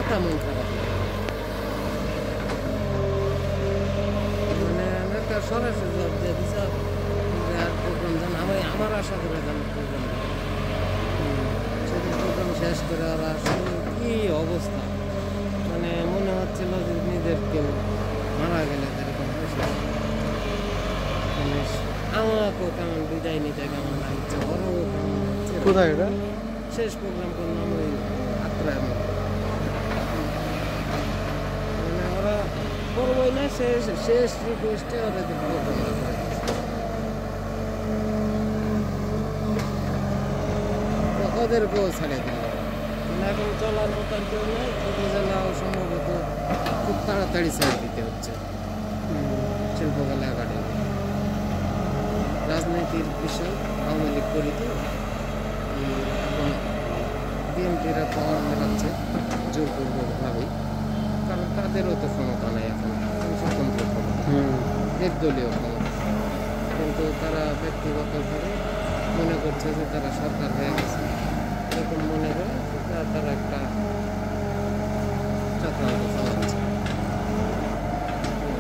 মাথা মন খারাপ লাগে। মানে একটা সরাসরি জব দিয়ে দিছে আর প্রোগ্রাম জান আমার আশা করে জান প্রোগ্রাম সেদিন প্রোগ্রাম শেষ করে ওরা আসলে কী অবস্থা, মানে মনে হচ্ছিল যে নিজের কেউ মারা গেলে এরকম আমাকেও কেমন বিদায় নিতে কেমন লাগছে, ওরাও কেমন লাগছে। কোথায় এটা? শেষ প্রোগ্রাম করলাম ওই আত্রায় মধ্যে, মানে ওরা করবোই না, শেষ রিকোয়েস্টে ওরা প্রোগ্রামটা করে ওদেরকেও ছাড়িয়ে দিল। মানে এখন চলার মতো আর কেউ নেই, উপজেলাও সম্ভবত খুব তাড়াতাড়ি ছেড়ে দিতে হচ্ছে শিল্পকলা একাডেমি। রাজনীতির বিষয় আওয়ামী লীগ করি তো এখন বিএনপিরা পাওয়ার মেলাচ্ছে জোরপূর্বকভাবেই, কারণ তাদেরও তো ক্ষমতা নেই এখন, স্বতন্ত্র ক্ষমতা, নির্দলীয় ক্ষমতা, কিন্তু তারা ব্যক্তিগতভাবে মনে করছে যে তারা সরকার হয়ে গেছে, এরকম মনে করে তারা একটা চক্রান্ত চালাচ্ছে।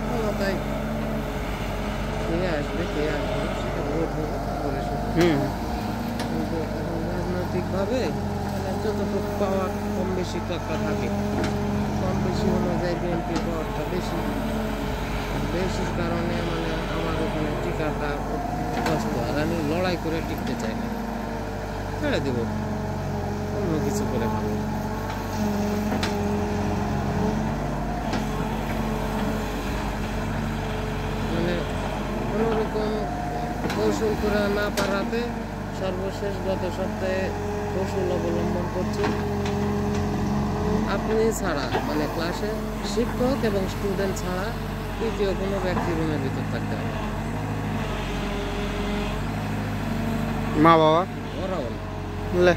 ক্ষমতায় কে আসবে সেটা ভোট হবে, তারপরে কিন্তু এখন রাজনৈতিকভাবে মানে যতটুকু পাওয়ার কম বেশি টাকা থাকে, কম বেশি অনুযায়ী বিএনপি পাওয়ারটা বেশি বেশির কারণে মানে আমার ওখানে টিকাটা খুব কষ্ট, আর আমি লড়াই করে টিকতে চাই না, ছেড়ে দেব, অন্য কিছু করে ভালো। মানে কোনোরকম কৌশল করে না পারাতে সর্বশেষ গত সপ্তাহে কৌশল অবলম্বন করছি, আপনি ছাড়া মানে ক্লাসে শিক্ষক এবং স্টুডেন্ট ছাড়া তৃতীয় কোনো ব্যক্তি রুমের ভিতর থাকতে হবে, মা বাবা ওরাও না।